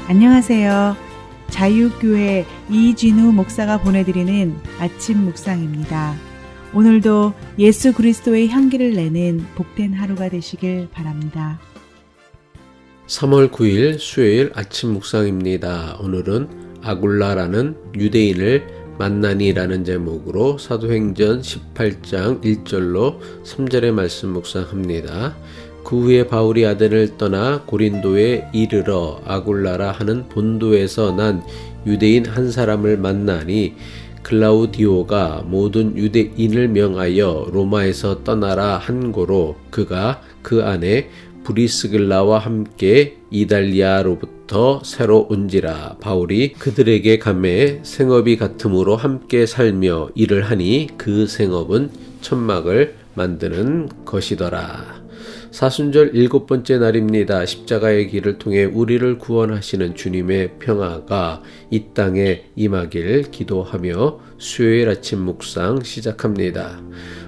안녕하세요. 자유교회 이진우 목사가 보내드리는 아침 묵상입니다. 오늘도 예수 그리스도의 향기를 내는 복된 하루가 되시길 바랍니다. 3월 9일 수요일 아침 묵상입니다. 오늘은 아굴라라는 유대인을 만나니라는 제목으로 사도행전 18장 1절로 3절의 말씀 묵상합니다. 그 후에 바울이 아덴을 떠나 고린도에 이르러 아굴라라 하는 본도에서 난 유대인 한 사람을 만나니 클라우디오가 모든 유대인을 명하여 로마에서 떠나라 한 고로 그가 그 안에 브리스길라와 함께 이달리아로부터 새로 온지라. 바울이 그들에게 가매 생업이 같음으로 함께 살며 일을 하니 그 생업은 천막을 만드는 것이더라. 사순절 7번째 날입니다. 십자가의 길을 통해 우리를 구원하시는 주님의 평화가 이 땅에 임하길 기도하며 수요일 아침 묵상 시작합니다.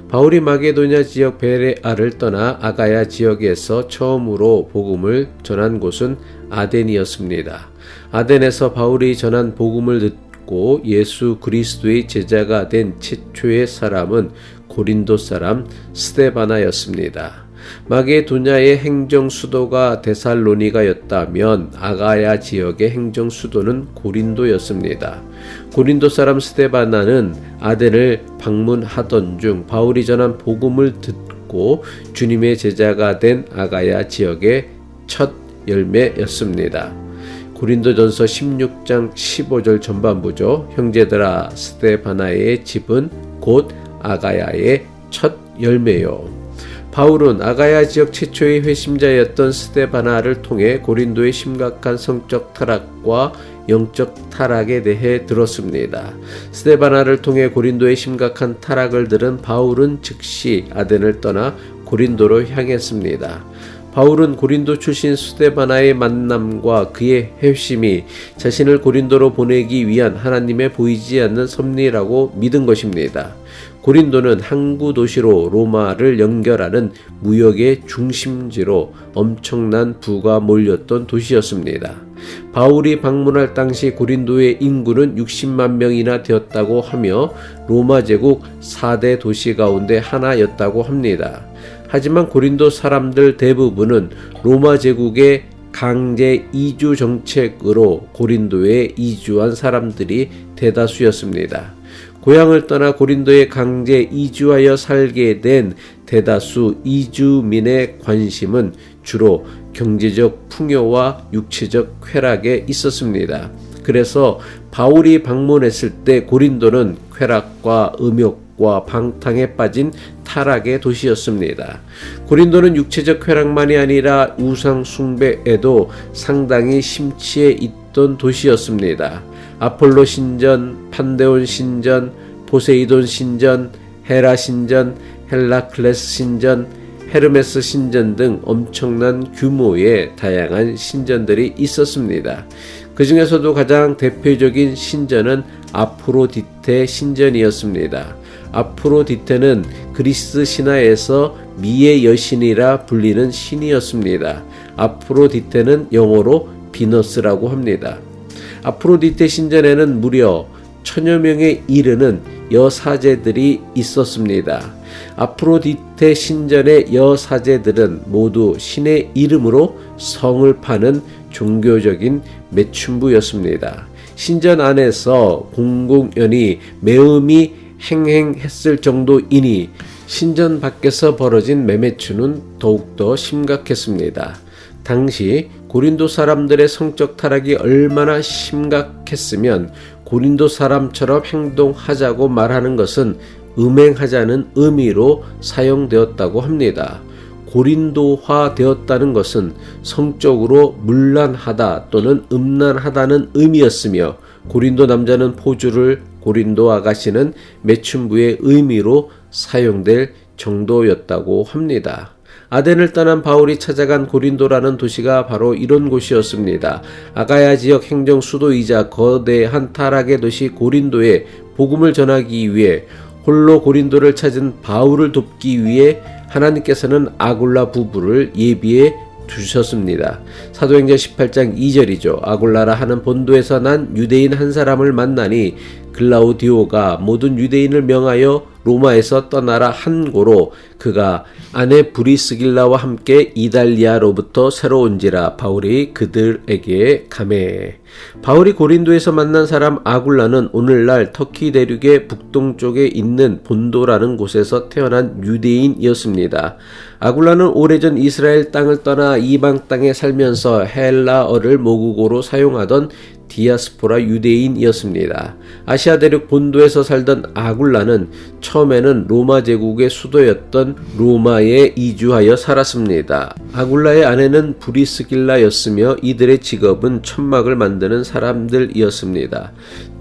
바울이 마게도냐 지역 베레아를 떠나 아가야 지역에서 처음으로 복음을 전한 곳은 아덴이었습니다. 아덴에서 바울이 전한 복음을 듣고 예수 그리스도의 제자가 된 최초의 사람은 고린도 사람 스데바나였습니다. 마게도냐의 행정 수도가 데살로니가였다면 아가야 지역의 행정 수도는 고린도였습니다. 고린도 사람 스데바나는 아덴을 방문하던 중 바울이 전한 복음을 듣고 주님의 제자가 된 아가야 지역의 첫 열매였습니다. 고린도전서 16장 15절 전반부죠. 형제들아, 스데바나의 집은 곧 아가야의 첫 열매요. 바울은 아가야 지역 최초의 회심자였던 스데바나를 통해 고린도의 심각한 성적 타락과 영적 타락에 대해 들었습니다. 스데바나를 통해 고린도의 심각한 타락을 들은 바울은 즉시 아덴을 떠나 고린도로 향했습니다. 바울은 고린도 출신 스데바나의 만남과 그의 회심이 자신을 고린도로 보내기 위한 하나님의 보이지 않는 섭리라고 믿은 것입니다. 고린도는 항구 도시로 로마를 연결하는 무역의 중심지로 엄청난 부가 몰렸던 도시였습니다. 바울이 방문할 당시 고린도의 인구는 60만 명이나 되었다고 하며 로마 제국 4대 도시 가운데 하나였다고 합니다. 하지만 고린도 사람들 대부분은 로마 제국의 강제 이주 정책으로 고린도에 이주한 사람들이 대다수였습니다. 고향을 떠나 고린도에 강제 이주하여 살게 된 대다수 이주민의 관심은 주로 경제적 풍요와 육체적 쾌락에 있었습니다. 그래서 바울이 방문했을 때 고린도는 쾌락과 음욕과 방탕에 빠진 타락의 도시였습니다. 고린도는 육체적 쾌락만이 아니라 우상 숭배에도 상당히 심취해 있던 도시였습니다. 아폴로 신전, 판데온 신전, 포세이돈 신전, 헤라 신전, 헬라클레스 신전, 헤르메스 신전 등 엄청난 규모의 다양한 신전들이 있었습니다. 그 중에서도 가장 대표적인 신전은 아프로디테 신전이었습니다. 아프로디테는 그리스 신화에서 미의 여신이라 불리는 신이었습니다. 아프로디테는 영어로 비너스라고 합니다. 아프로디테 신전에는 무려 1000여 명에 이르는 여사제들이 있었습니다. 아프로디테 신전의 여사제들은 모두 신의 이름으로 성을 파는 종교적인 매춘부였습니다. 신전 안에서 공공연히 매음이 행행했을 정도이니 신전 밖에서 벌어진 매매추는 더욱더 심각했습니다. 당시 고린도 사람들의 성적 타락이 얼마나 심각했으면 고린도 사람처럼 행동하자고 말하는 것은 음행하자는 의미로 사용되었다고 합니다. 고린도화 되었다는 것은 성적으로 문란하다 또는 음란하다는 의미였으며 고린도 남자는 포주를, 고린도 아가씨는 매춘부의 의미로 사용될 정도였다고 합니다. 아덴을 떠난 바울이 찾아간 고린도라는 도시가 바로 이런 곳이었습니다. 아가야 지역 행정 수도이자 거대한 타락의 도시 고린도에 복음을 전하기 위해 홀로 고린도를 찾은 바울을 돕기 위해 하나님께서는 아굴라 부부를 예비해 두셨습니다. 사도행전 18장 2절이죠. 아굴라라 하는 본도에서 난 유대인 한 사람을 만나니 글라우디오가 모든 유대인을 명하여 로마에서 떠나라 한 고로 그가 아내 브리스길라와 함께 이달리아로부터 새로 온지라 바울이 그들에게 가매. 바울이 고린도에서 만난 사람 아굴라는 오늘날 터키 대륙의 북동쪽에 있는 본도라는 곳에서 태어난 유대인이었습니다. 아굴라는 오래전 이스라엘 땅을 떠나 이방 땅에 살면서 헬라어를 모국어로 사용하던 디아스포라 유대인이었습니다. 아시아 대륙 본도에서 살던 아굴라는 처음에는 로마 제국의 수도였던 로마에 이주하여 살았습니다. 아굴라의 아내는 브리스길라였으며 이들의 직업은 천막을 만드는 사람들이었습니다.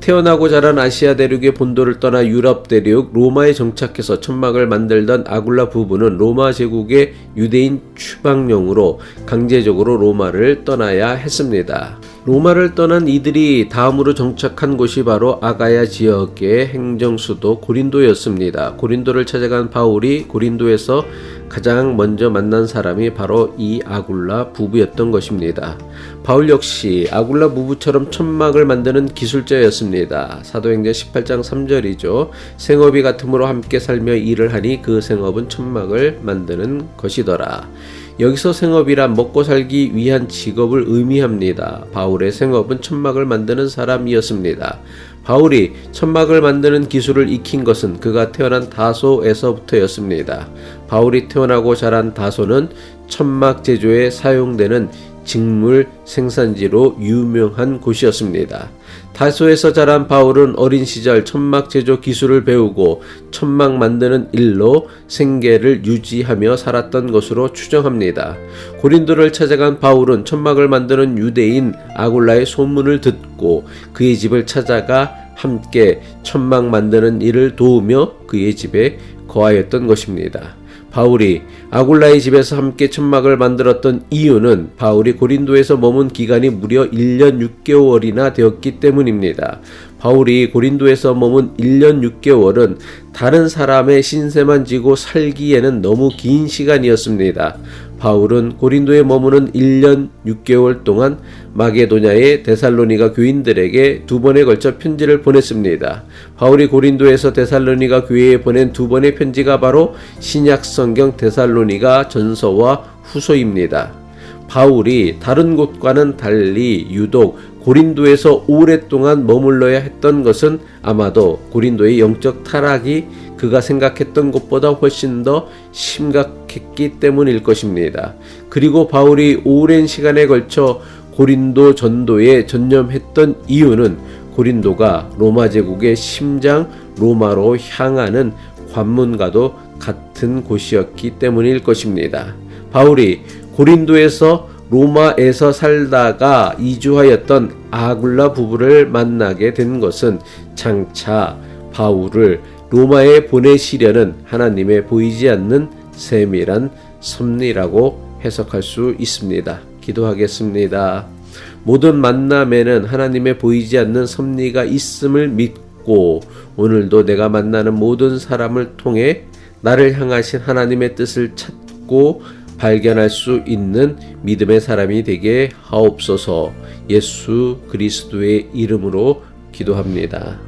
태어나고 자란 아시아 대륙의 본도를 떠나 유럽 대륙 로마에 정착해서 천막을 만들던 아굴라 부부는 로마 제국의 유대인 추방용으로 강제적으로 로마를 떠나야 했습니다. 로마를 떠난 이들이 다음으로 정착한 곳이 바로 아가야 지역의 행정수도 고린도였습니다. 고린도를 찾아간 바울이 고린도에서 가장 먼저 만난 사람이 바로 이 아굴라 부부였던 것입니다. 바울 역시 아굴라 부부처럼 천막을 만드는 기술자였습니다. 사도행전 18장 3절이죠. 생업이 같음으로 함께 살며 일을 하니 그 생업은 천막을 만드는 것이더라. 여기서 생업이란 먹고 살기 위한 직업을 의미합니다. 바울의 생업은 천막을 만드는 사람이었습니다. 바울이 천막을 만드는 기술을 익힌 것은 그가 태어난 다소에서부터였습니다. 바울이 태어나고 자란 다소는 천막 제조에 사용되는 직물 생산지로 유명한 곳이었습니다. 다소에서 자란 바울은 어린 시절 천막 제조 기술을 배우고 천막 만드는 일로 생계를 유지하며 살았던 것으로 추정합니다. 고린도를 찾아간 바울은 천막을 만드는 유대인 아굴라의 소문을 듣고 그의 집을 찾아가 함께 천막 만드는 일을 도우며 그의 집에 거하였던 것입니다. 바울이 아굴라의 집에서 함께 천막을 만들었던 이유는 바울이 고린도에서 머문 기간이 무려 1년 6개월이나 되었기 때문입니다. 바울이 고린도에서 머문 1년 6개월은 다른 사람의 신세만 지고 살기에는 너무 긴 시간이었습니다. 바울은 고린도에 머무는 1년 6개월 동안 마게도냐의 데살로니가 교인들에게 2번에 걸쳐 편지를 보냈습니다. 바울이 고린도에서 데살로니가 교회에 보낸 2번의 편지가 바로 신약성경 데살로니가 전서와 후서입니다. 바울이 다른 곳과는 달리 유독 고린도에서 오랫동안 머물러야 했던 것은 아마도 고린도의 영적 타락이 그가 생각했던 것보다 훨씬 더 심각했기 때문일 것입니다. 그리고 바울이 오랜 시간에 걸쳐 고린도 전도에 전념했던 이유는 고린도가 로마 제국의 심장 로마로 향하는 관문과도 같은 곳이었기 때문일 것입니다. 바울이 고린도에서 로마에서 살다가 이주하였던 아굴라 부부를 만나게 된 것은 장차 바울을 로마에 보내시려는 하나님의 보이지 않는 세밀한 섭리라고 해석할 수 있습니다. 기도하겠습니다. 모든 만남에는 하나님의 보이지 않는 섭리가 있음을 믿고 오늘도 내가 만나는 모든 사람을 통해 나를 향하신 하나님의 뜻을 찾고 발견할 수 있는 믿음의 사람이 되게 하옵소서. 예수 그리스도의 이름으로 기도합니다.